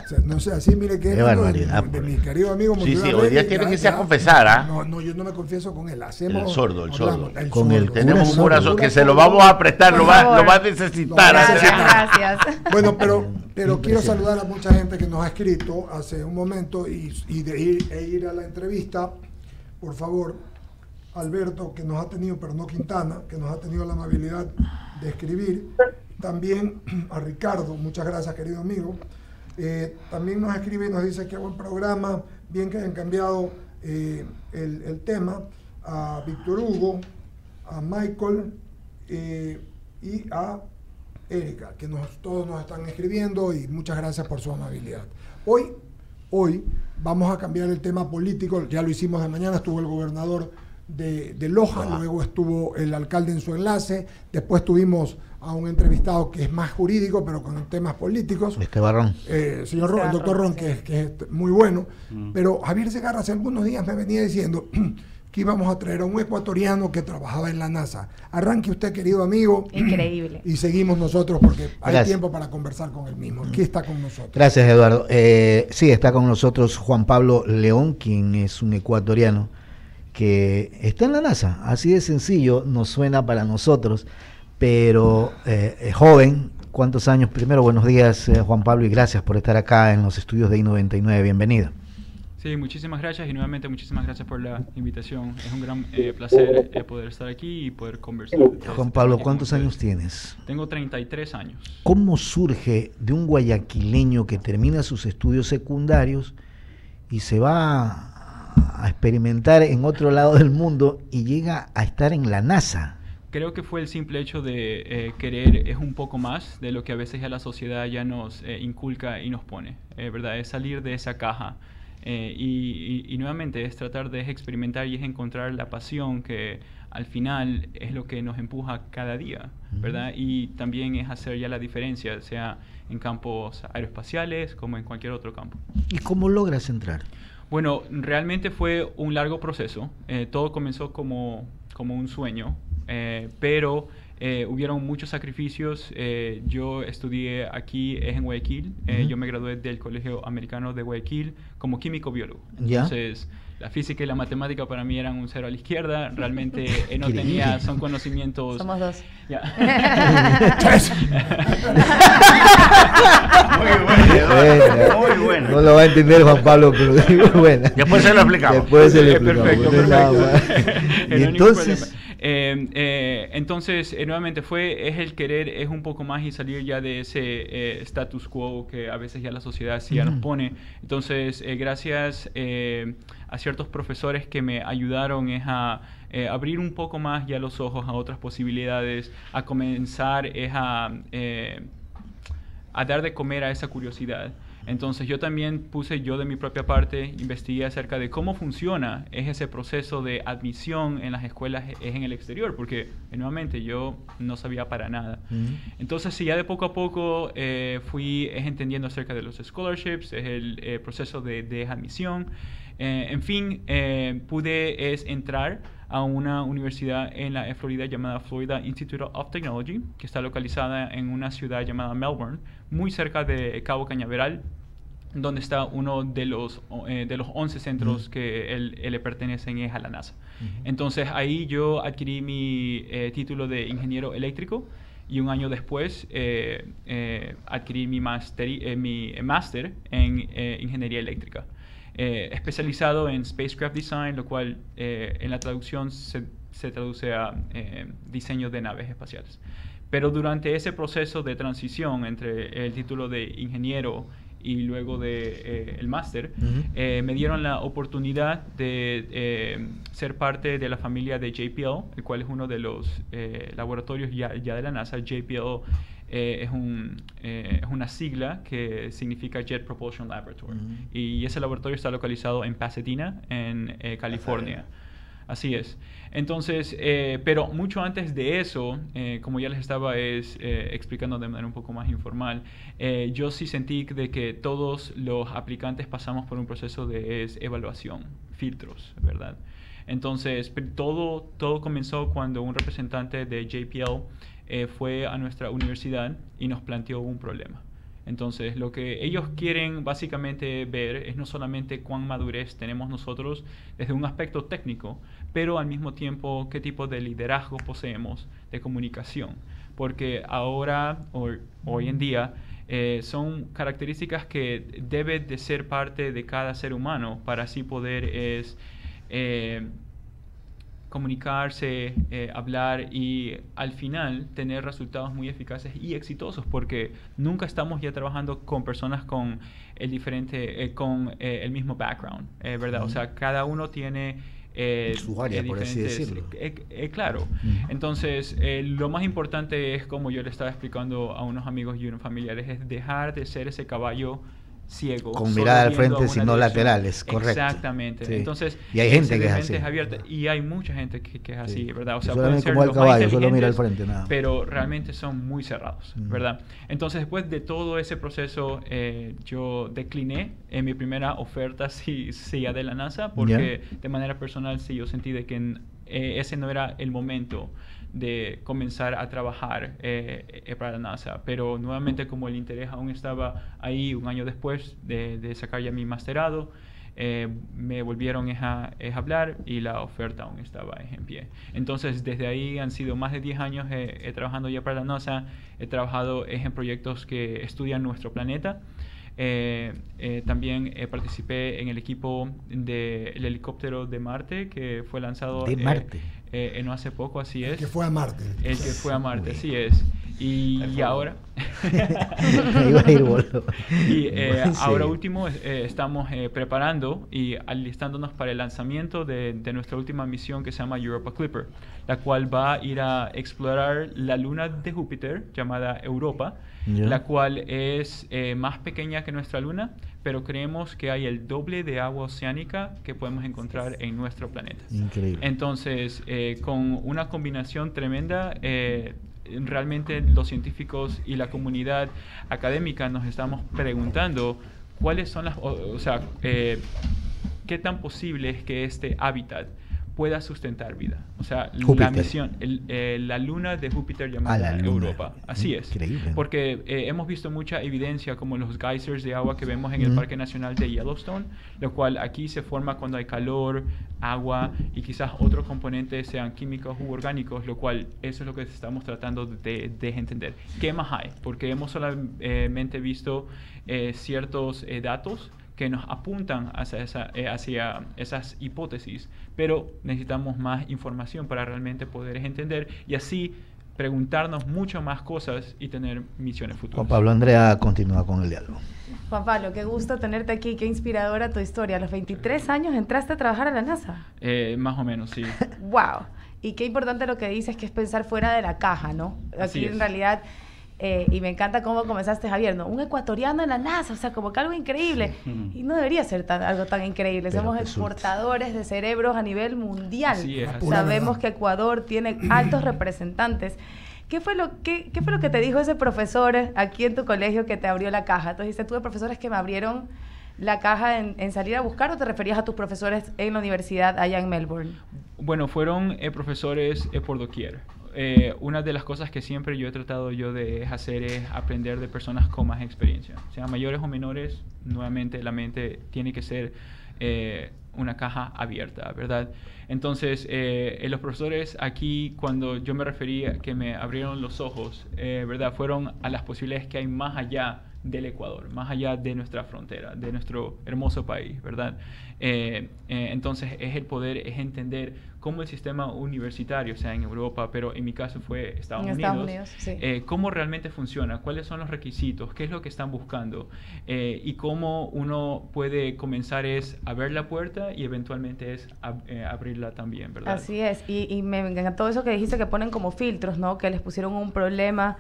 O sea, no sé, así mire que Qué barbaridad, de mi querido amigo Sí, Monserrat hoy día Reyes, tiene que irse a confesar, ¿ah? No, yo no me confieso con él. Hacemos, El sordo, el sordo. Con el Tenemos un sordo. corazón que se lo vamos a prestar, lo va a necesitar. Gracias. Bueno, pero quiero saludar a mucha gente que nos ha escrito hace un momento y ir a la entrevista. Por favor, Alberto, que nos ha tenido, pero no Quintana, que nos ha tenido la amabilidad de escribir. También a Ricardo, muchas gracias, querido amigo. También nos escribe y nos dice que buen programa, bien que hayan cambiado el tema. A Víctor Hugo, a Michael y a Erika, que todos nos están escribiendo, y muchas gracias por su amabilidad. Hoy vamos a cambiar el tema político, ya lo hicimos de mañana, estuvo el gobernador de Loja, luego estuvo el alcalde en su enlace, después tuvimos a un entrevistado que es más jurídico, pero con temas políticos. Ron. Señor Ron, el doctor Ron, que es muy bueno. Pero Javier Segarra hace algunos días me venía diciendo que íbamos a traer a un ecuatoriano que trabajaba en la NASA. Arranque usted, querido amigo. Increíble. Y seguimos nosotros porque hay Gracias. tiempo para conversar con él mismo. Aquí está con nosotros. Gracias, Eduardo. Sí, está con nosotros Juan Pablo León, quien es un ecuatoriano que está en la NASA. Así de sencillo nos suena para nosotros, pero es joven. ¿Cuántos años? Primero, buenos días, Juan Pablo, y gracias por estar acá en los estudios de I99. Bienvenido. Sí, muchísimas gracias, y nuevamente muchísimas gracias por la invitación. Es un gran placer poder estar aquí y poder conversar. Juan Pablo, ¿cuántos años tienes? Tengo 33 años. ¿Cómo surge de un guayaquileño que termina sus estudios secundarios y se va a experimentar en otro lado del mundo y llega a estar en la NASA? Creo que fue el simple hecho de querer es un poco más de lo que a veces ya la sociedad ya nos inculca y nos pone, ¿verdad? Es salir de esa caja. Y nuevamente es tratar de experimentar y es encontrar la pasión que al final es lo que nos empuja cada día, ¿verdad? Y también es hacer ya la diferencia, sea en campos aeroespaciales como en cualquier otro campo. ¿Y cómo logras entrar? Bueno, realmente fue un largo proceso. Todo comenzó como un sueño, pero hubieron muchos sacrificios. Yo estudié aquí en Guayaquil. Yo me gradué del Colegio Americano de Guayaquil como químico biólogo. ¿Ya? Entonces, la física y la matemática para mí eran un cero a la izquierda. Realmente no tenía, son conocimientos... Somos dos. Ya. Muy bueno. No lo va a entender Juan Pablo, pero es muy buena. Después se lo explicamos. Después se lo explicamos. Perfecto, No es nada perfecto. más. No Y hay ningún entonces... Entonces, nuevamente es el querer, es un poco más y salir ya de ese status quo que a veces ya la sociedad sí ya nos pone. Entonces, gracias a ciertos profesores que me ayudaron es a abrir un poco más ya los ojos a otras posibilidades, a comenzar es a dar de comer a esa curiosidad. Entonces yo también puse yo de mi propia parte, investigué acerca de cómo funciona ese proceso de admisión en las escuelas en el exterior, porque nuevamente yo no sabía para nada. Entonces sí, ya de poco a poco fui entendiendo acerca de los scholarships, es el proceso de admisión. En fin, pude entrar a una universidad en la Florida llamada Florida Institute of Technology, que está localizada en una ciudad llamada Melbourne, muy cerca de Cabo Cañaveral, donde está uno de los 11 centros que le pertenecen es a la NASA. Entonces ahí yo adquirí mi título de ingeniero eléctrico y un año después adquirí mi máster en ingeniería eléctrica. Especializado en Spacecraft Design, lo cual en la traducción se traduce a diseño de naves espaciales. Pero durante ese proceso de transición entre el título de ingeniero y luego de el máster, me dieron la oportunidad de ser parte de la familia de JPL, el cual es uno de los laboratorios ya de la NASA. JPL es una sigla que significa Jet Propulsion Laboratory. Y ese laboratorio está localizado en Pasadena, en California. Así es. Entonces, pero mucho antes de eso, como ya les estaba explicando de manera un poco más informal, yo sí sentí de que todos los aplicantes pasamos por un proceso de evaluación, filtros, ¿verdad? Entonces, todo comenzó cuando un representante de JPL fue a nuestra universidad y nos planteó un problema. Entonces, lo que ellos quieren básicamente ver es no solamente cuán madurez tenemos nosotros desde un aspecto técnico, pero al mismo tiempo qué tipo de liderazgo poseemos de comunicación. Porque ahora, hoy en día, son características que deben de ser parte de cada ser humano para así poder comunicarse, hablar y al final tener resultados muy eficaces y exitosos, porque nunca estamos ya trabajando con personas con el mismo background, ¿verdad? O sea, cada uno tiene su área, por así decirlo. Claro. Entonces, lo más importante es, como yo le estaba explicando a unos amigos y unos familiares, es dejar de ser ese caballo ciego. Con mirada al frente, sino laterales, correcto. Exactamente. Sí. Entonces, y hay gente que es así. Abierta, y hay mucha gente que es así, ¿verdad? O sea, pueden ser como el caballo, solo mira al frente, nada. Pero realmente son muy cerrados, ¿verdad? Entonces, después de todo ese proceso, yo decliné en mi primera oferta CIA de la NASA, porque de manera personal sí yo sentí de que ese no era el momento de comenzar a trabajar para la NASA, pero nuevamente como el interés aún estaba ahí un año después de sacar ya mi masterado, me volvieron a hablar y la oferta aún estaba en pie. Entonces desde ahí han sido más de 10 años trabajando ya para la NASA. He trabajado en proyectos que estudian nuestro planeta. También participé en el equipo del helicóptero de Marte que fue lanzado de Marte. No hace poco, así es. El que fue a Marte. El que fue a Marte, así es. Y ahora... ahora último estamos preparando y alistándonos para el lanzamiento de nuestra última misión que se llama Europa Clipper, la cual va a ir a explorar la luna de Júpiter llamada Europa, la cual es más pequeña que nuestra luna, pero creemos que hay el doble de agua oceánica que podemos encontrar en nuestro planeta. Increíble. Entonces, con una combinación tremenda, realmente los científicos y la comunidad académica nos estamos preguntando cuáles son qué tan posible es que este hábitat pueda sustentar vida. O sea, Júpiter. La misión, la luna de Júpiter llamada Europa. Así es. Increíble. Porque hemos visto mucha evidencia como los geysers de agua que vemos en el Parque Nacional de Yellowstone, lo cual aquí se forma cuando hay calor, agua y quizás otros componentes sean químicos u orgánicos, lo cual eso es lo que estamos tratando de entender. ¿Qué más hay? Porque hemos solamente visto ciertos datos que nos apuntan hacia esas hipótesis, pero necesitamos más información para realmente poder entender y así preguntarnos mucho más cosas y tener misiones futuras. Juan Pablo, Andrea continúa con el diálogo. Juan Pablo, qué gusto tenerte aquí, qué inspiradora tu historia. A los 23 años entraste a trabajar a la NASA. Más o menos, sí. ¡Wow! Y qué importante lo que dices, que es pensar fuera de la caja, ¿no? Aquí en realidad... y me encanta cómo comenzaste, Javier, ¿no? Un ecuatoriano en la NASA, o sea, como que algo increíble. Y no debería ser algo tan increíble. Pero somos exportadores de cerebros a nivel mundial. Así es. Sabemos que Ecuador tiene altos representantes. ¿Qué fue lo que te dijo ese profesor aquí en tu colegio que te abrió la caja? Entonces dijiste, tuve profesores que me abrieron la caja en salir a buscar, ¿o te referías a tus profesores en la universidad allá en Melbourne? Bueno, fueron profesores por doquier. Una de las cosas que siempre yo he tratado de hacer es aprender de personas con más experiencia. Sean mayores o menores, nuevamente la mente tiene que ser una caja abierta, ¿verdad? Entonces, los profesores aquí, cuando yo me refería que me abrieron los ojos, ¿verdad? Fueron a las posibilidades que hay más allá del Ecuador, más allá de nuestra frontera, de nuestro hermoso país, ¿verdad? Entonces es entender cómo el sistema universitario, o sea, en Europa, pero en mi caso fue Estados Unidos, sí. Cómo realmente funciona, cuáles son los requisitos, qué es lo que están buscando, y cómo uno puede comenzar es a ver la puerta y eventualmente es abrirla también, ¿verdad? Así es, y me encantó eso que dijiste, que ponen como filtros, ¿no? Que les pusieron un problema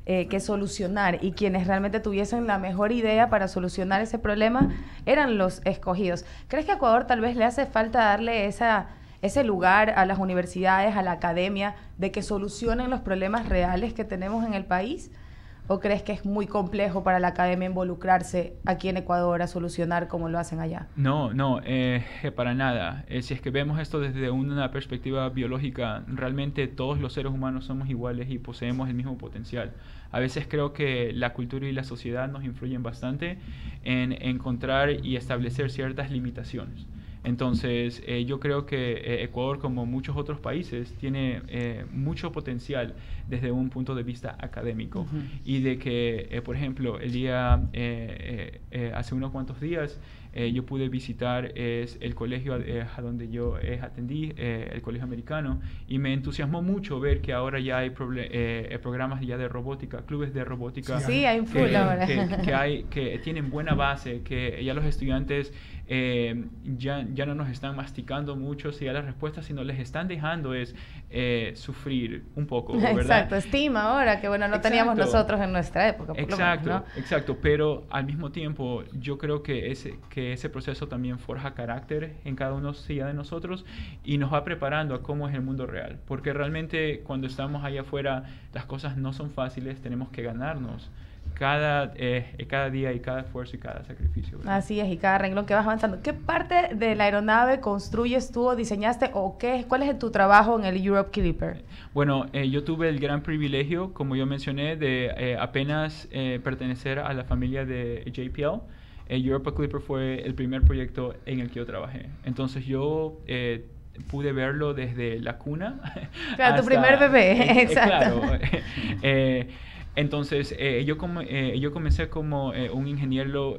que solucionar, y quienes realmente tuviesen la mejor idea para solucionar ese problema eran los escogidos. ¿Crees que a Ecuador tal vez le hace falta darle ese lugar a las universidades, a la academia, de que solucionen los problemas reales que tenemos en el país? ¿O crees que es muy complejo para la academia involucrarse aquí en Ecuador a solucionar como lo hacen allá? No, para nada. Si es que vemos esto desde una perspectiva biológica, realmente todos los seres humanos somos iguales y poseemos el mismo potencial. A veces creo que la cultura y la sociedad nos influyen bastante en encontrar y establecer ciertas limitaciones. Entonces, yo creo que Ecuador, como muchos otros países, tiene mucho potencial desde un punto de vista académico. Y de que, por ejemplo, hace unos cuantos días, yo pude visitar el colegio a donde yo atendí, el colegio americano, y me entusiasmó mucho ver que ahora ya hay programas ya de robótica, clubes de robótica. Sí, hay un full ahora. Que tienen buena base, que ya los estudiantes ya no nos están masticando mucho, si ya las respuestas, sino les están dejando es sufrir un poco, ¿verdad? Exacto, estima ahora, que bueno, no teníamos nosotros en nuestra época. Exacto, pero al mismo tiempo yo creo que ese proceso también forja carácter en cada uno de nosotros y nos va preparando a cómo es el mundo real, porque realmente cuando estamos allá afuera las cosas no son fáciles, tenemos que ganarnos cada día y cada esfuerzo y cada sacrificio, ¿verdad? Así es, y cada renglón que vas avanzando. ¿Qué parte de la aeronave construyes tú o diseñaste o cuál es tu trabajo en el Europe Clipper? Bueno, yo tuve el gran privilegio, como yo mencioné, de apenas pertenecer a la familia de JPL. Europa Clipper fue el primer proyecto en el que yo trabajé. Entonces yo pude verlo desde la cuna. Claro, tu primer bebé, exacto. Claro. Entonces, yo comencé como un ingeniero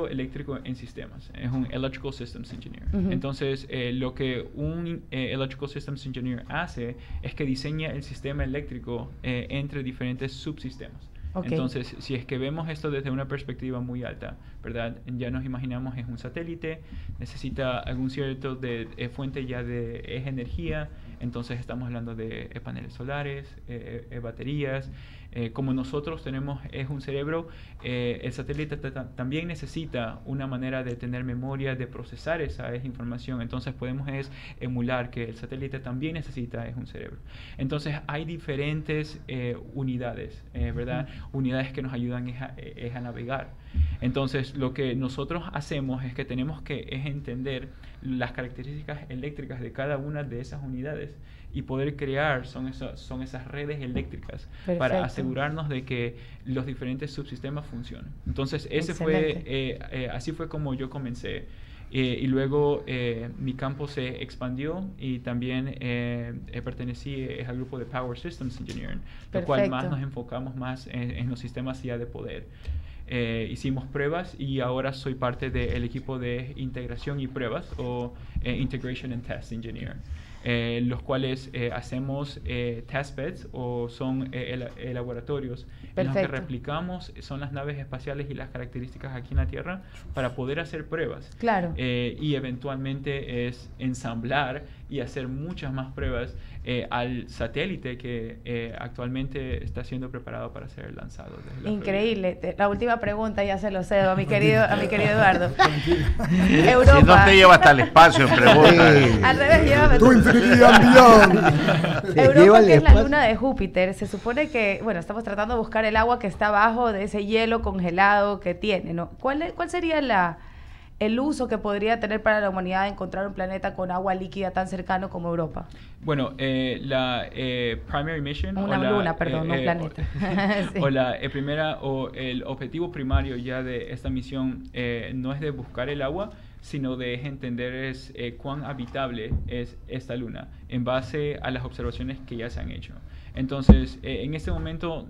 eléctrico en sistemas. Es un Electrical Systems Engineer. Entonces, lo que un Electrical Systems Engineer hace es que diseña el sistema eléctrico entre diferentes subsistemas. Okay. Entonces, si es que vemos esto desde una perspectiva muy alta, ¿verdad? Ya nos imaginamos es un satélite, necesita algún cierto de fuente ya de energía, entonces estamos hablando de paneles solares, baterías. Como nosotros tenemos es un cerebro, el satélite también necesita una manera de tener memoria, de procesar esa información. Entonces podemos emular que el satélite también necesita un cerebro. Entonces hay diferentes unidades, ¿verdad? Unidades que nos ayudan a navegar. Entonces lo que nosotros hacemos es que tenemos que entender las características eléctricas de cada una de esas unidades y poder crear son esas redes eléctricas. Perfecto. Para asegurarnos de que los diferentes subsistemas funcionen. Entonces así fue como yo comencé. Y luego mi campo se expandió y también pertenecí al grupo de Power Systems Engineering, lo cual más nos enfocamos más en los sistemas ya de poder. Hicimos pruebas y ahora soy parte del equipo de integración y pruebas o Integration and Test Engineer. Los cuales hacemos testbeds o son laboratorios en los que replicamos son las naves espaciales y las características aquí en la Tierra para poder hacer pruebas. Claro. Y eventualmente es ensamblar y hacer muchas más pruebas al satélite que actualmente está siendo preparado para ser lanzado. Increíble. La última pregunta ya se lo cedo a mi querido Eduardo. Europa. Si no te lleva hasta el espacio, pregunta. Al revés, llévame tú. Europa, que es la luna de Júpiter, se supone que, bueno, estamos tratando de buscar el agua que está abajo de ese hielo congelado que tiene, ¿no? ¿Cuál sería el uso que podría tener para la humanidad encontrar un planeta con agua líquida tan cercano como Europa? Bueno, la primary mission... no planeta. Sí. O el objetivo primario ya de esta misión no es de buscar el agua, sino de entender cuán habitable es esta luna en base a las observaciones que ya se han hecho. Entonces, en este momento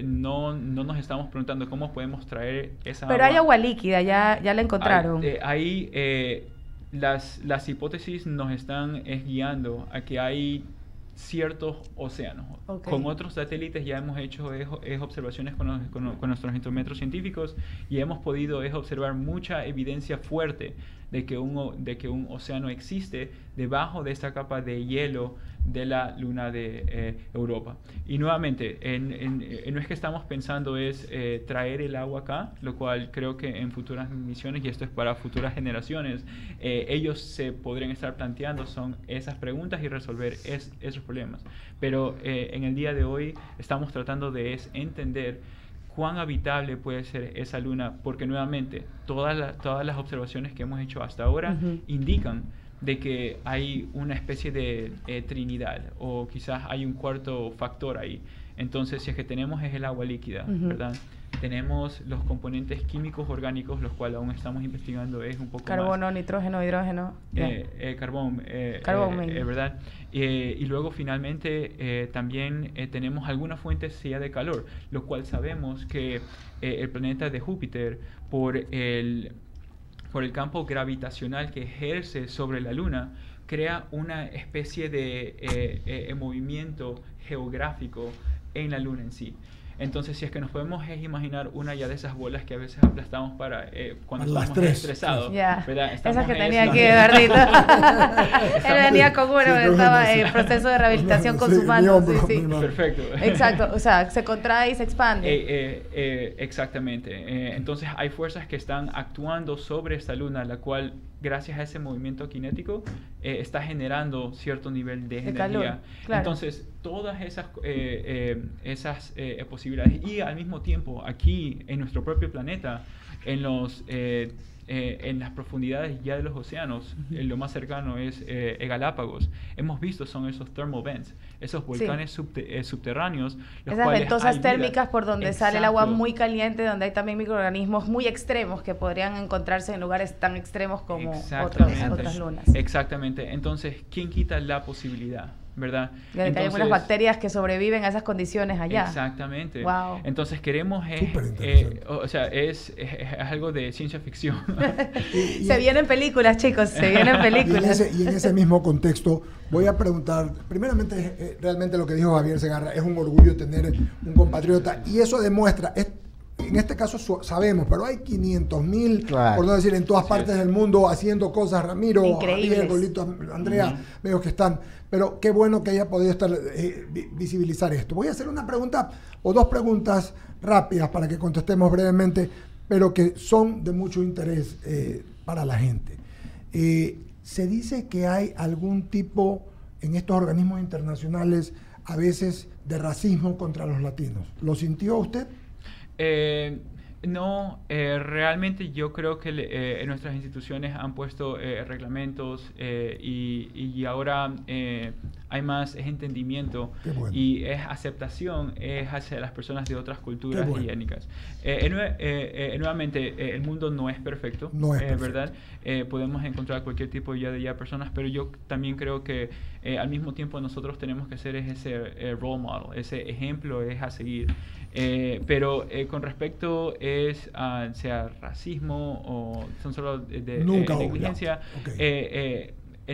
no nos estamos preguntando cómo podemos traer esa agua. Pero hay agua líquida, ya la encontraron. Las hipótesis nos están guiando a que hay ciertos océanos. Okay. Con otros satélites ya hemos hecho observaciones con nuestros instrumentos científicos y hemos podido observar mucha evidencia fuerte de que un océano existe debajo de esta capa de hielo de la luna de Europa. Y nuevamente, no es que estamos pensando traer el agua acá, lo cual creo que en futuras misiones, y esto es para futuras generaciones, ellos se podrían estar planteando son esas preguntas y resolver esos problemas. Pero en el día de hoy estamos tratando de entender cuán habitable puede ser esa luna, porque nuevamente todas las observaciones que hemos hecho hasta ahora indican de que hay una especie de trinidad, o quizás hay un cuarto factor ahí. Entonces, si es que tenemos es el agua líquida, ¿verdad? Tenemos los componentes químicos orgánicos, los cuales aún estamos investigando, es un poco carbono, más, nitrógeno, hidrógeno. carbón, ¿verdad? Y luego finalmente también tenemos algunas fuentes ya de calor, lo cual sabemos que el planeta de Júpiter, por el campo gravitacional que ejerce sobre la Luna, crea una especie de movimiento geográfico en la Luna en sí. Entonces, si es que nos podemos imaginar una ya de esas bolas que a veces aplastamos cuando estamos estresados, ¿verdad? Esas que tenía aquí, Eduardito. Él venía con uno, estaba en proceso de rehabilitación con su mano. Sí. Perfecto. Exacto, o sea, se contrae y se expande. Exactamente. Entonces, hay fuerzas que están actuando sobre esta luna, la cual, gracias a ese movimiento cinético, está generando cierto nivel de energía. Calor, claro. Entonces, todas esas posibilidades, y al mismo tiempo aquí en nuestro propio planeta, en las profundidades ya de los océanos, lo más cercano es Galápagos, hemos visto son esos thermal vents, esos volcanes subterráneos, esas ventosas térmicas por donde sale el agua muy caliente, donde hay también microorganismos muy extremos que podrían encontrarse en lugares tan extremos como otras lunas. Exactamente. Entonces, ¿quién quita la posibilidad? ¿Verdad? Entonces, hay algunas bacterias que sobreviven a esas condiciones allá. Exactamente. Wow. Entonces queremos o sea, es algo de ciencia ficción. Se vienen películas, chicos, se vienen películas. Y en ese mismo contexto voy a preguntar, primeramente, realmente lo que dijo Javier Segarra, es un orgullo tener un compatriota, y eso demuestra, en este caso sabemos, pero hay 500.000, por no decir en todas partes del mundo, haciendo cosas. Ramiro, Javier, Golito, Andrea, veo que están, pero qué bueno que haya podido visibilizar esto. Voy a hacer una pregunta o dos preguntas rápidas para que contestemos brevemente, pero que son de mucho interés para la gente. Se dice que hay algún tipo en estos organismos internacionales a veces de racismo contra los latinos. ¿Lo sintió usted? No, realmente yo creo que nuestras instituciones han puesto reglamentos y ahora hay más entendimiento y es aceptación hacia las personas de otras culturas y étnicas. Nuevamente, el mundo no es perfecto, ¿verdad? Podemos encontrar cualquier tipo de personas, pero yo también creo que al mismo tiempo nosotros tenemos que ser ese role model, ese ejemplo es a seguir. Pero con respecto sea racismo o son solo de negligencia,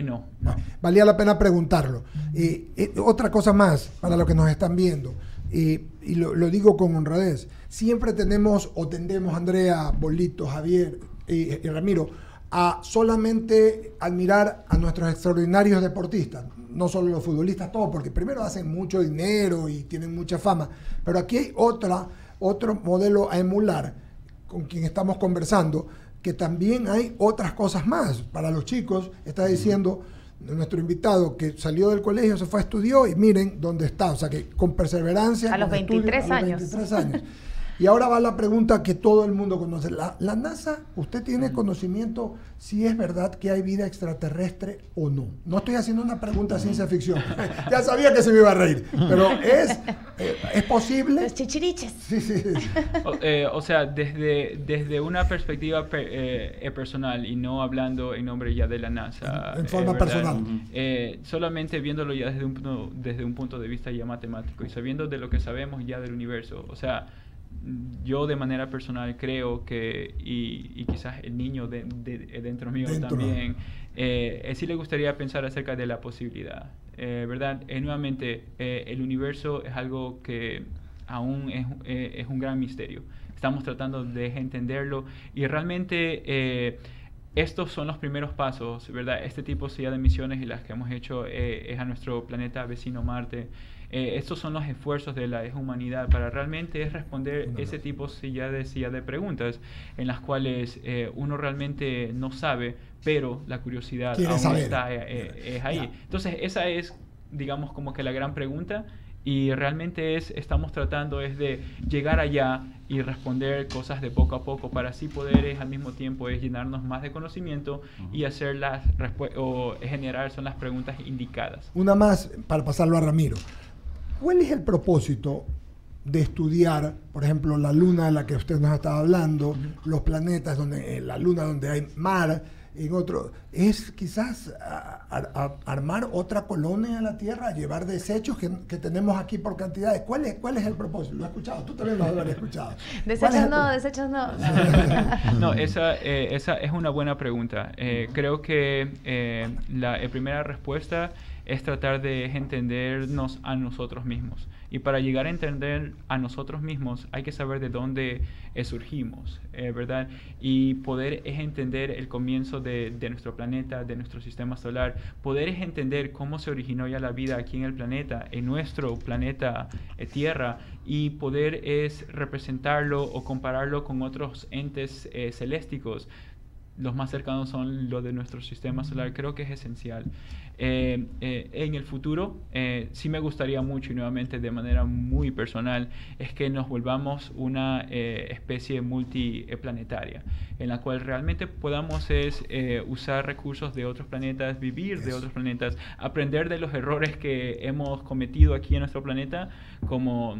no. Valía la pena preguntarlo. Otra cosa más para los que nos están viendo, y lo digo con honradez, siempre tenemos o tendemos, Andrea, Bolito, Javier y Ramiro, a solamente admirar a nuestros extraordinarios deportistas, no solo los futbolistas, todos, porque primero hacen mucho dinero y tienen mucha fama, pero aquí hay otro modelo a emular con quien estamos conversando, que también hay otras cosas más para los chicos. Está diciendo nuestro invitado que salió del colegio, se fue a estudiar y miren dónde está, o sea que con perseverancia, a los 23 años. Y ahora va la pregunta que todo el mundo conoce. La NASA, ¿usted tiene conocimiento si es verdad que hay vida extraterrestre o no? No estoy haciendo una pregunta de ciencia ficción. Ya sabía que se me iba a reír. Pero ¿es posible? Los chichiriches. Sí. O sea, desde una perspectiva personal y no hablando en nombre ya de la NASA. En forma personal. Solamente viéndolo ya desde un punto de vista ya matemático y sabiendo de lo que sabemos ya del universo. O sea, yo de manera personal creo que, y quizás el niño dentro mío también, sí le gustaría pensar acerca de la posibilidad, ¿verdad? Nuevamente, el universo es algo que aún es un gran misterio. Estamos tratando de entenderlo y realmente estos son los primeros pasos, ¿verdad? Este tipo de misiones y las que hemos hecho es a nuestro planeta vecino Marte. Estos son los esfuerzos de la humanidad para realmente responder ese tipo de preguntas en las cuales uno realmente no sabe, pero la curiosidad aún está es ahí. Entonces esa es, digamos, como que la gran pregunta, y realmente estamos tratando de llegar allá y responder cosas de poco a poco para así poder al mismo tiempo llenarnos más de conocimiento y hacer generar son las preguntas indicadas. Una más para pasarlo a Ramiro. ¿Cuál es el propósito de estudiar, por ejemplo, la luna de la que usted nos estaba hablando, los planetas, la luna donde hay mar, en otro? ¿Es quizás armar otra colonia a la Tierra, llevar desechos que tenemos aquí por cantidades? ¿Cuál es el propósito? ¿Lo has escuchado? Tú también lo has escuchado. Desechos no. No, esa es una buena pregunta. Creo que la primera respuesta es tratar de entendernos a nosotros mismos. Y para llegar a entender a nosotros mismos hay que saber de dónde surgimos, ¿verdad? Y poder entender el comienzo de nuestro planeta, de nuestro sistema solar. Poder entender cómo se originó ya la vida aquí en el planeta, en nuestro planeta Tierra, y poder representarlo o compararlo con otros entes celésticos. Los más cercanos son los de nuestro sistema solar. Creo que es esencial. En el futuro, sí me gustaría mucho, y nuevamente de manera muy personal, es que nos volvamos una especie multiplanetaria, en la cual realmente podamos usar recursos de otros planetas, vivir de otros planetas, aprender de los errores que hemos cometido aquí en nuestro planeta, como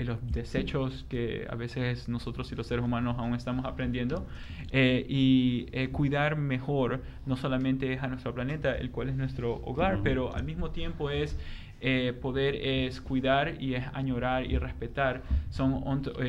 los desechos que a veces nosotros y los seres humanos aún estamos aprendiendo, y cuidar mejor no solamente a nuestro planeta, el cual es nuestro hogar, pero al mismo tiempo poder cuidar y añorar y respetar son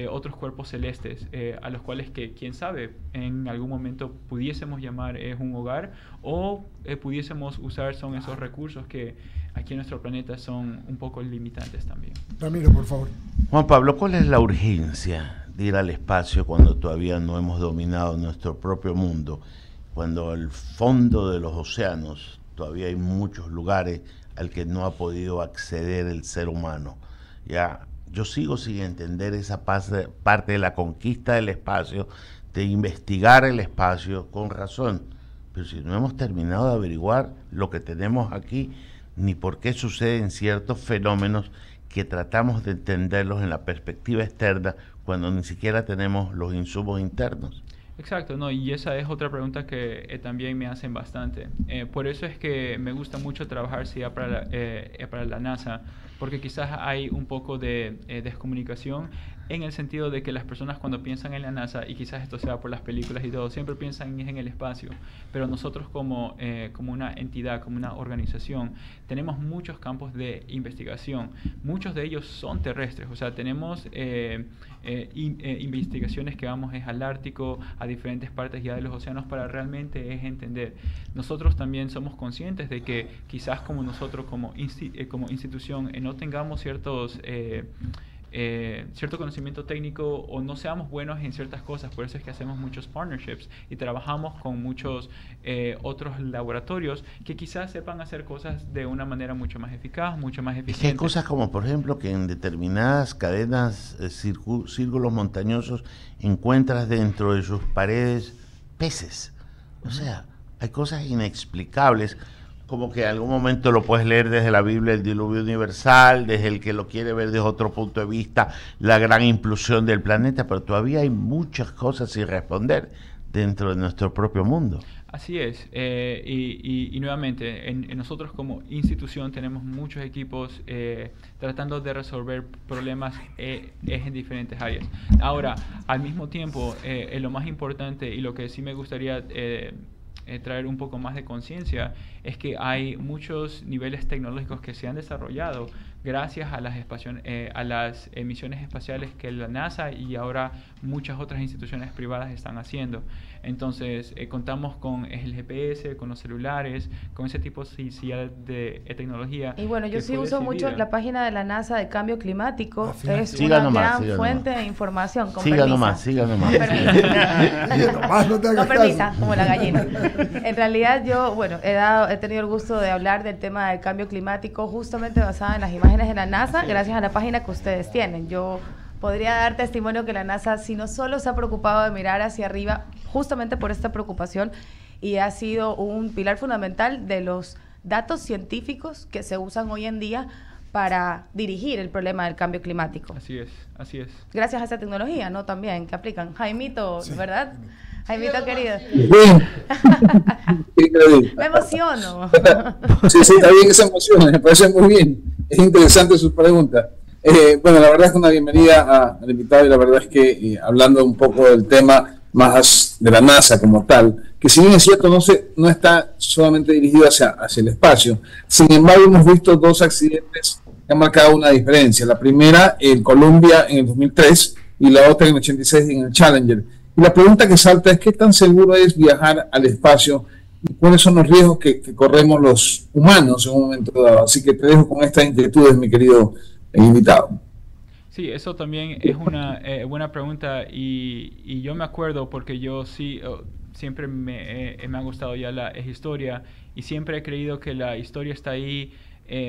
otros cuerpos celestes, a los cuales que quién sabe en algún momento pudiésemos llamar un hogar, o pudiésemos usar son esos recursos que aquí en nuestro planeta son un poco limitantes también. Ramiro, por favor. Juan Pablo, ¿cuál es la urgencia de ir al espacio cuando todavía no hemos dominado nuestro propio mundo? Cuando al fondo de los océanos todavía hay muchos lugares al que no ha podido acceder el ser humano. Ya, yo sigo sin entender esa parte de la conquista del espacio, de investigar el espacio con razón. Pero si no hemos terminado de averiguar lo que tenemos aquí, ni por qué suceden ciertos fenómenos que tratamos de entenderlos en la perspectiva externa cuando ni siquiera tenemos los insumos internos. Exacto, no, y esa es otra pregunta que también me hacen bastante. Por eso es que me gusta mucho trabajar para la NASA, porque quizás hay un poco de descomunicación en el sentido de que las personas cuando piensan en la NASA, y quizás esto sea por las películas y todo, siempre piensan en el espacio, pero nosotros como una entidad, como una organización, tenemos muchos campos de investigación. Muchos de ellos son terrestres, o sea, tenemos investigaciones que vamos al Ártico, a diferentes partes ya de los océanos, para realmente entender. Nosotros también somos conscientes de que quizás como nosotros como institución no tengamos cierto conocimiento técnico o no seamos buenos en ciertas cosas. Por eso es que hacemos muchos partnerships y trabajamos con muchos otros laboratorios que quizás sepan hacer cosas de una manera mucho más eficaz, mucho más eficiente. Es que hay cosas como, por ejemplo, que en determinadas cadenas, círculos montañosos, encuentras dentro de sus paredes peces. O sea, hay cosas inexplicables, como que en algún momento lo puedes leer desde la Biblia, el diluvio universal, desde el que lo quiere ver desde otro punto de vista, la gran implosión del planeta, pero todavía hay muchas cosas sin responder dentro de nuestro propio mundo. Así es, y nuevamente, en nosotros como institución tenemos muchos equipos tratando de resolver problemas en diferentes áreas. Ahora, al mismo tiempo, lo más importante y lo que sí me gustaría traer un poco más de conciencia es que hay muchos niveles tecnológicos que se han desarrollado gracias a las misiones espaciales que la NASA y ahora muchas otras instituciones privadas están haciendo. Entonces, contamos con el GPS, con los celulares, con ese tipo de tecnología. Y bueno, yo sí uso mucho la página de la NASA de cambio climático. Es siga una nomás, gran fuente de información. Siga nomás. No permisa, como la gallina. En realidad yo, bueno, he tenido el gusto de hablar del tema del cambio climático justamente basado en las imágenes de la NASA, gracias a la página que ustedes tienen. Yo podría dar testimonio que la NASA, si no solo se ha preocupado de mirar hacia arriba, justamente por esta preocupación, y ha sido un pilar fundamental de los datos científicos que se usan hoy en día para dirigir el problema del cambio climático. Así es, así es. Gracias a esa tecnología, ¿no? También, que aplican. Jaimito, Sí. ¿verdad? Jaimito querido. Bien. Increíble. Me emociono. Sí, está bien esa emoción, me parece muy bien. Es interesante su pregunta. Bueno, la verdad es que una bienvenida al invitado y la verdad es que hablando un poco del tema más de la NASA como tal, que si bien es cierto no está solamente dirigido hacia el espacio, sin embargo hemos visto dos accidentes que han marcado una diferencia. La primera en Columbia en el 2003 y la otra en el 86 en el Challenger. Y la pregunta que salta es: ¿qué tan seguro es viajar al espacio y cuáles son los riesgos que corremos los humanos en un momento dado? Así que te dejo con estas inquietudes, mi querido invitado. Sí, eso también es una buena pregunta y yo me acuerdo porque yo sí siempre me ha gustado ya la historia y siempre he creído que la historia está ahí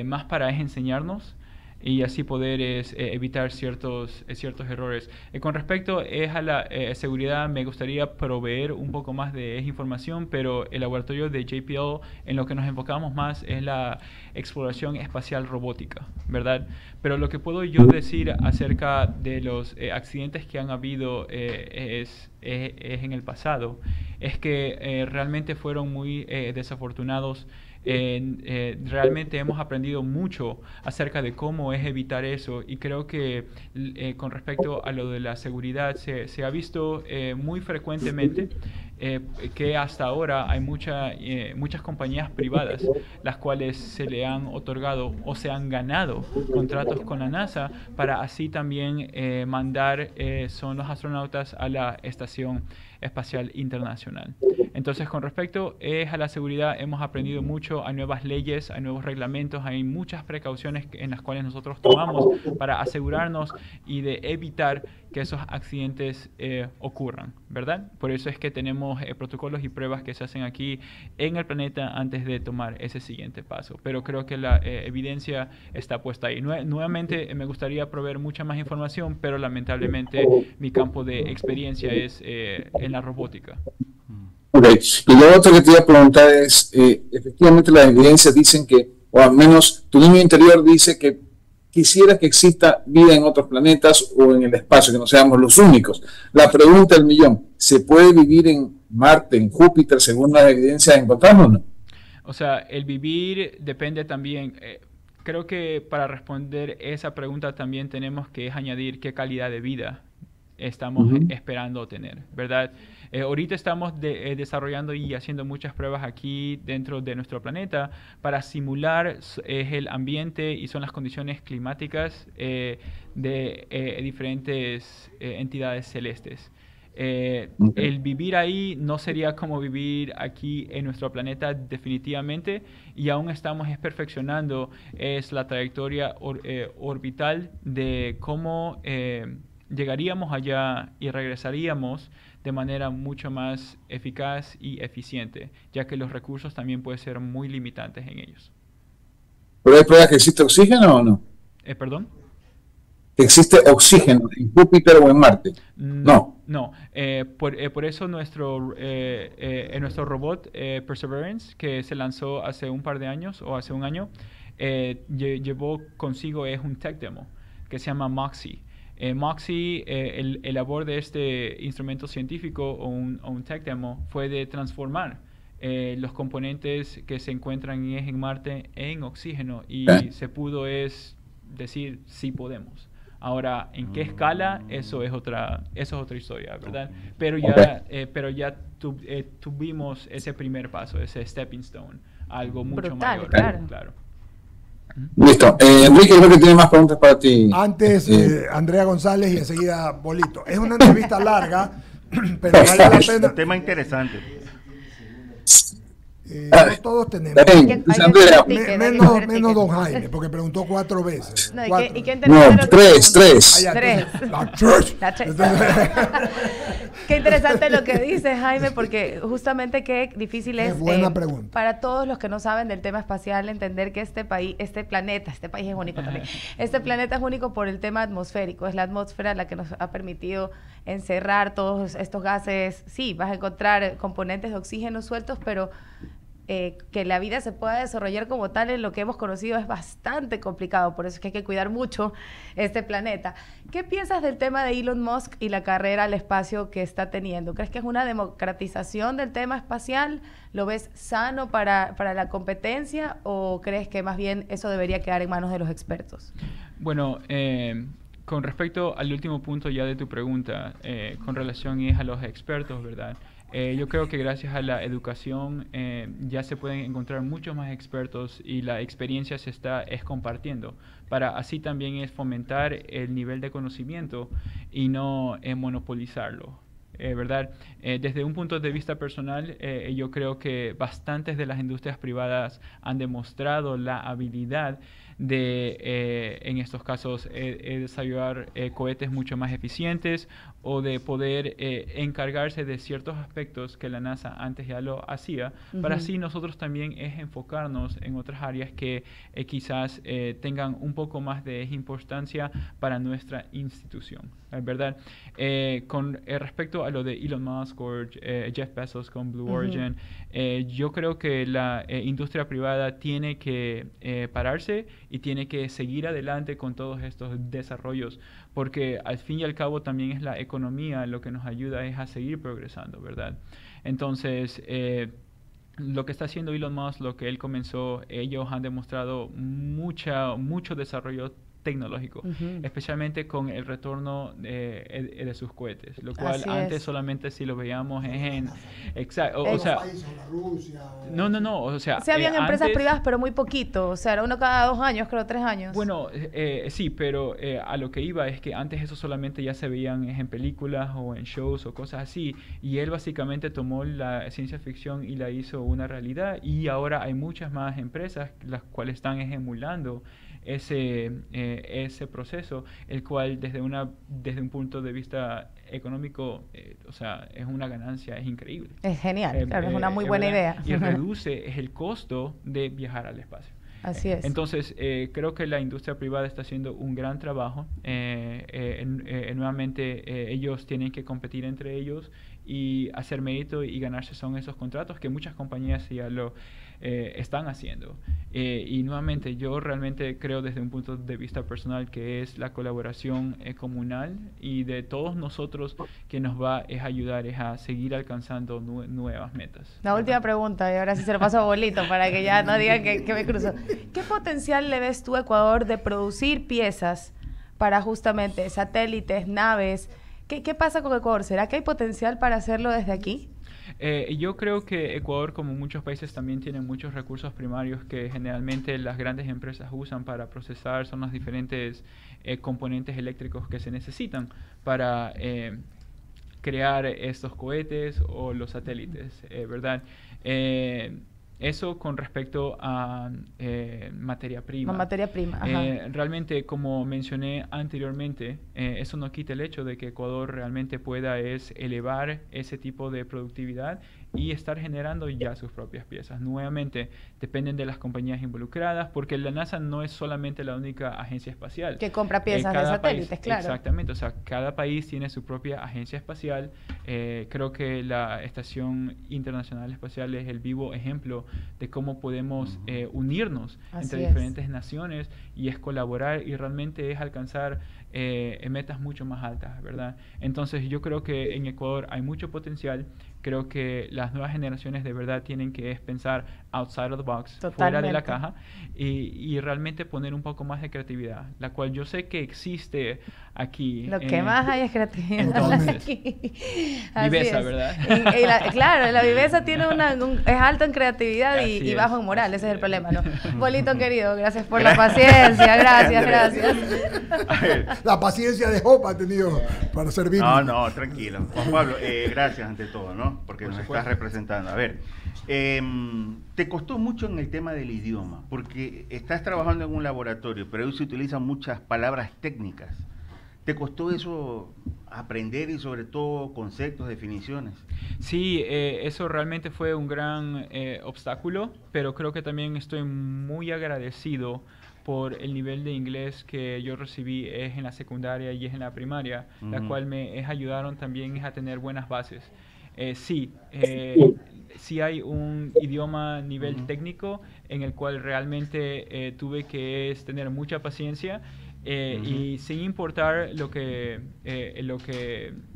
más para enseñarnos y así poder evitar ciertos errores. Con respecto a la seguridad, me gustaría proveer un poco más de información, pero el laboratorio de JPL en lo que nos enfocamos más es la exploración espacial robótica, ¿verdad? Pero lo que puedo yo decir acerca de los accidentes que han habido es en el pasado, es que realmente fueron muy desafortunados. Realmente hemos aprendido mucho acerca de cómo es evitar eso y creo que con respecto a lo de la seguridad se ha visto muy frecuentemente que hasta ahora hay muchas compañías privadas las cuales se le han otorgado o se han ganado contratos con la NASA para así también mandar son los astronautas a la Estación Espacial Internacional. Entonces, con respecto a la seguridad, hemos aprendido mucho, hay nuevas leyes, hay nuevos reglamentos, hay muchas precauciones en las cuales nosotros tomamos para asegurarnos y de evitar que esos accidentes ocurran, ¿verdad? Por eso es que tenemos protocolos y pruebas que se hacen aquí en el planeta antes de tomar ese siguiente paso. Pero creo que la evidencia está puesta ahí. Nuevamente, me gustaría proveer mucha más información, pero lamentablemente mi campo de experiencia es en la robótica. Ok, y lo otro que te iba a preguntar es, efectivamente las evidencias dicen que, o al menos tu niño interior dice que quisiera que exista vida en otros planetas o en el espacio, que no seamos los únicos. La pregunta del millón: ¿se puede vivir en Marte, en Júpiter, según las evidencias encontramos o no? O sea, el vivir depende también, creo que para responder esa pregunta también tenemos que añadir qué calidad de vida estamos esperando tener, ¿verdad? Ahorita estamos desarrollando y haciendo muchas pruebas aquí dentro de nuestro planeta para simular el ambiente y son las condiciones climáticas de diferentes entidades celestes. El vivir ahí no sería como vivir aquí en nuestro planeta definitivamente y aún estamos perfeccionando es la trayectoria orbital de cómo llegaríamos allá y regresaríamos de manera mucho más eficaz y eficiente, ya que los recursos también pueden ser muy limitantes en ellos. ¿Pero hay pruebas que existe oxígeno o no? ¿Perdón? ¿Existe oxígeno en Júpiter o en Marte? No. No. Por eso nuestro robot Perseverance, que se lanzó hace un par de años o hace un año, llevó consigo un tech demo que se llama MOXIE. MOXIE, el labor de este instrumento científico o un tech demo fue de transformar los componentes que se encuentran en Marte en oxígeno y se pudo decir sí podemos. Ahora, ¿en qué escala? Eso es otra historia, ¿verdad? Pero ya tuvimos ese primer paso, ese stepping stone, algo mucho brutal, mayor. Claro. Listo. Enrique, creo que tiene más preguntas para ti. Antes, Andrea González y enseguida Bolito. Es una entrevista larga, pero vale la pena. Tema interesante. No todos tenemos. Menos don Jaime, porque preguntó 4 veces. No, ¿y quién No, tres. Qué interesante lo que dice Jaime, porque justamente qué difícil es buena pregunta. Para todos los que no saben del tema espacial entender que este país es único también. Este planeta es único por el tema atmosférico. Es la atmósfera la que nos ha permitido encerrar todos estos gases. Sí, vas a encontrar componentes de oxígeno sueltos, pero que la vida se pueda desarrollar como tal en lo que hemos conocido es bastante complicado, por eso es que hay que cuidar mucho este planeta. ¿Qué piensas del tema de Elon Musk y la carrera al espacio que está teniendo? ¿Crees que es una democratización del tema espacial? ¿Lo ves sano para la competencia o crees que más bien eso debería quedar en manos de los expertos? Bueno, con respecto al último punto ya de tu pregunta, con relación a los expertos, ¿verdad? Yo creo que gracias a la educación ya se pueden encontrar muchos más expertos y la experiencia se está compartiendo, para así también es fomentar el nivel de conocimiento y no monopolizarlo. ¿Verdad? Desde un punto de vista personal, yo creo que bastantes de las industrias privadas han demostrado la habilidad de, en estos casos, desarrollar cohetes mucho más eficientes o de poder encargarse de ciertos aspectos que la NASA antes ya lo hacía, para así nosotros también enfocarnos en otras áreas que quizás tengan un poco más de importancia para nuestra institución, ¿verdad? Con respecto a lo de Elon Musk o Jeff Bezos con Blue Origin, yo creo que la industria privada tiene que pararse y tiene que seguir adelante con todos estos desarrollos, porque al fin y al cabo también es la economía lo que nos ayuda es a seguir progresando, ¿verdad? Entonces, lo que está haciendo Elon Musk, lo que él comenzó, ellos han demostrado mucho desarrollo tecnológico, especialmente con el retorno de sus cohetes, lo cual antes solamente si lo veíamos en exacto, o sea, Rusia, o sea, habían empresas privadas pero muy poquito, o sea, era uno cada 2 años, creo 3 años. Bueno, sí, pero a lo que iba es que antes eso solamente ya se veían en películas o en shows o cosas así, y él básicamente tomó la ciencia ficción y la hizo una realidad, y ahora hay muchas más empresas las cuales están emulando ese proceso, el cual desde un punto de vista económico, o sea, es una ganancia, es increíble. Es genial, claro, es una muy buena idea. Y reduce el costo de viajar al espacio. Así es. Entonces, creo que la industria privada está haciendo un gran trabajo. Nuevamente, ellos tienen que competir entre ellos y hacer mérito y ganarse son esos contratos que muchas compañías ya lo están haciendo. Y nuevamente, yo realmente creo desde un punto de vista personal que es la colaboración comunal y de todos nosotros que nos va a ayudar a seguir alcanzando nuevas metas. La última pregunta, y ahora sí se lo paso a Bolito para que ya no digan que me cruzo. ¿Qué potencial le ves tú a Ecuador de producir piezas para justamente satélites, naves? ¿Qué pasa con Ecuador? ¿Será que hay potencial para hacerlo desde aquí? Yo creo que Ecuador, como muchos países, también tiene muchos recursos primarios que generalmente las grandes empresas usan para procesar, son los diferentes componentes eléctricos que se necesitan para crear estos cohetes o los satélites, ¿verdad? Eso con respecto a materia prima. Materia prima, ajá. Realmente, como mencioné anteriormente, eso no quita el hecho de que Ecuador realmente pueda elevar ese tipo de productividad y estar generando ya sus propias piezas. Nuevamente, dependen de las compañías involucradas, porque la NASA no es solamente la única agencia espacial. Que compra piezas de satélites, claro. Exactamente, o sea, cada país tiene su propia agencia espacial. Creo que la Estación Internacional Espacial es el vivo ejemplo de cómo podemos unirnos entre diferentes naciones y es colaborar y realmente es alcanzar metas mucho más altas, ¿verdad? Entonces yo creo que en Ecuador hay mucho potencial. Creo que las nuevas generaciones de verdad tienen que pensar outside of the box, fuera de la caja, y realmente poner un poco más de creatividad, la cual yo sé que existe aquí. Lo que más hay es creatividad. Entonces, viveza, ¿verdad? Claro, la viveza tiene es alto en creatividad y bajo en moral, ese es el problema, ¿no? Bolito querido, gracias por la paciencia, gracias. La paciencia de Job ha tenido para servir. No, tranquilo. Juan Pablo, gracias ante todo, ¿no? Porque nos estás representando. A ver, te costó mucho en el tema del idioma, porque estás trabajando en un laboratorio, pero hoy se utilizan muchas palabras técnicas. ¿Te costó eso aprender y sobre todo conceptos, definiciones? Sí, eso realmente fue un gran obstáculo, pero creo que también estoy muy agradecido por el nivel de inglés que yo recibí en la secundaria y en la primaria, la cual me ayudaron también a tener buenas bases. Sí, sí hay un idioma nivel técnico en el cual realmente tuve que tener mucha paciencia. Y sin importar lo que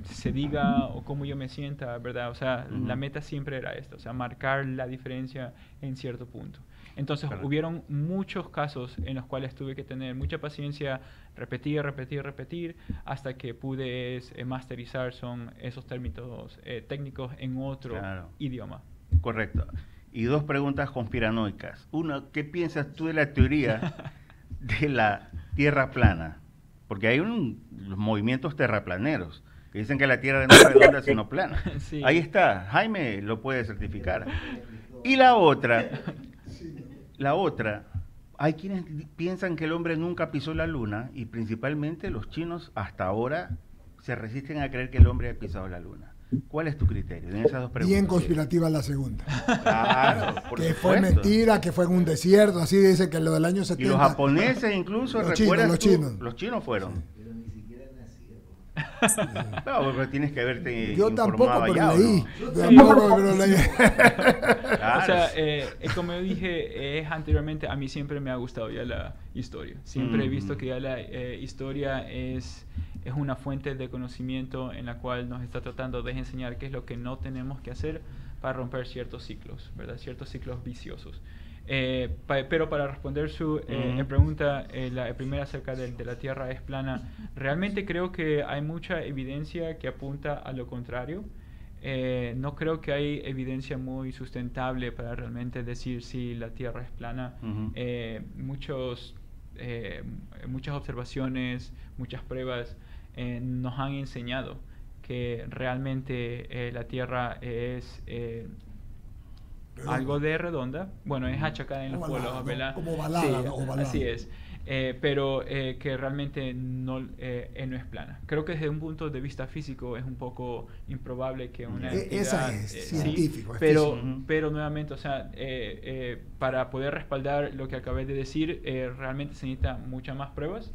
se diga o cómo yo me sienta, ¿verdad? O sea, la meta siempre era esta, o sea, marcar la diferencia en cierto punto. Entonces, hubieron muchos casos en los cuales tuve que tener mucha paciencia, repetir, hasta que pude masterizar esos términos técnicos en otro idioma. Correcto. Y dos preguntas conspiranoicas. Una, ¿qué piensas tú de la teoría de la Tierra plana? Porque hay los movimientos terraplaneros que dicen que la Tierra no es redonda sino plana. Sí. Ahí está, Jaime lo puede certificar. Y la otra, hay quienes piensan que el hombre nunca pisó la luna, y principalmente los chinos hasta ahora se resisten a creer que el hombre ha pisado la luna. ¿Cuál es tu criterio en esas dos preguntas? Bien conspirativa la segunda. Claro, por que supuesto. Fue mentira, que fue en un desierto, así dice que lo del año 70. Y los japoneses incluso, los chinos. Los chinos fueron. Sí. Pero ni siquiera nacieron. No, pero tienes que haberte yo tampoco, pero allá, leí. ¿no? Yo tampoco, pero leí. Claro. O sea, como yo dije anteriormente, a mí siempre me ha gustado ya la historia. Siempre he visto que ya la historia es una fuente de conocimiento en la cual nos está tratando de enseñar qué es lo que no tenemos que hacer para romper ciertos ciclos, ¿verdad? Ciertos ciclos viciosos. Pero para responder su pregunta, la primera acerca de la Tierra es plana, realmente creo que hay mucha evidencia que apunta a lo contrario. No creo que hay evidencia muy sustentable para realmente decir si la Tierra es plana. Muchas observaciones, muchas pruebas nos han enseñado que realmente la Tierra es algo de redonda. Bueno, es achacada en los polos, ¿verdad? Como ovalada, sí, ¿no? Ovalada. Así es. Pero que realmente no es plana. Creo que desde un punto de vista físico es un poco improbable que una entidad... Esa es científico. Pero nuevamente, o sea, para poder respaldar lo que acabé de decir, realmente se necesita muchas más pruebas.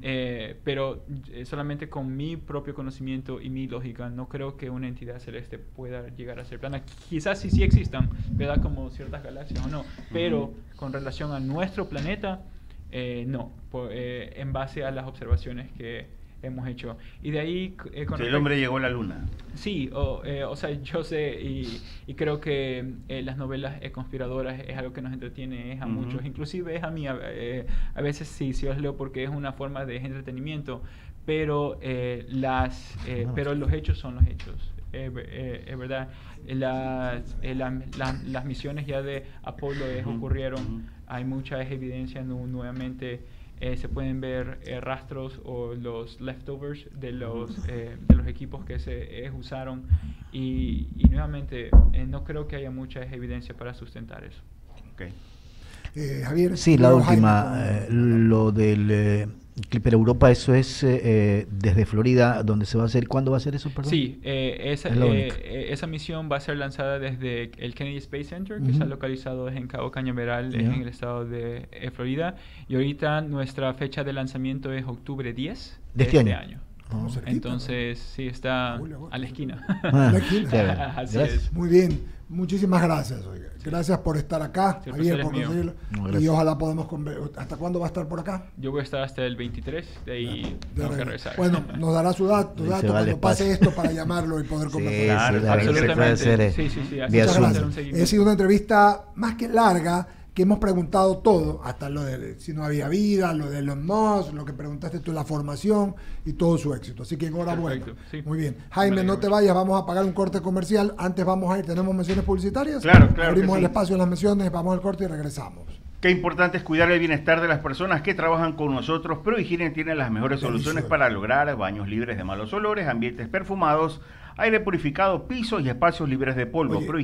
Pero solamente con mi propio conocimiento y mi lógica no creo que una entidad celeste pueda llegar a ser plana. Quizás sí existan, ¿verdad? Como ciertas galaxias o no, pero con relación a nuestro planeta, no, en base a las observaciones que hemos hecho. Y de ahí... el hombre llegó a la luna. Sí, o sea, yo sé y creo que las novelas conspiradoras es algo que nos entretiene a muchos, inclusive es a mí, a veces sí os leo porque es una forma de entretenimiento, pero pero los hechos son los hechos. Es verdad, las misiones ya de Apolo ocurrieron, hay mucha evidencia nuevamente. Se pueden ver rastros o los leftovers de los equipos que se usaron y nuevamente no creo que haya mucha evidencia para sustentar eso. Okay. Javier. Sí, la última, lo del Clipper Europa, eso es desde Florida, donde se va a hacer. ¿Cuándo va a ser eso, perdón? Sí, esa misión va a ser lanzada desde el Kennedy Space Center, que está localizado en Cabo Cañaveral, en el estado de Florida. Y ahorita nuestra fecha de lanzamiento es octubre 10 de este año. Entonces, sí, está a la esquina. A la esquina. Así es. Muy bien, muchísimas gracias. Oiga. Gracias por estar acá, Javier, por conseguirlo. Y ojalá podamos conversar. ¿Hasta cuándo va a estar por acá? Yo voy a estar hasta el 23, de ahí tengo que regresar. Bueno, nos dará su dato cuando pase esto para llamarlo y poder conversar. Sí, absolutamente. Sí, muchas gracias. Ha sido una entrevista más que larga, que hemos preguntado todo, hasta lo de si no había vida, lo de Elon Musk, lo que preguntaste tú, la formación y todo su éxito. Así que enhorabuena. Sí. Muy bien. Jaime, no te vayas, vamos a pagar un corte comercial. Antes vamos a ir, ¿tenemos menciones publicitarias? Claro. Abrimos el espacio en las menciones, vamos al corte y regresamos. Qué importante es cuidar el bienestar de las personas que trabajan con nosotros. ProHigiene tiene las mejores soluciones para lograr baños libres de malos olores, ambientes perfumados, aire purificado, pisos y espacios libres de polvo.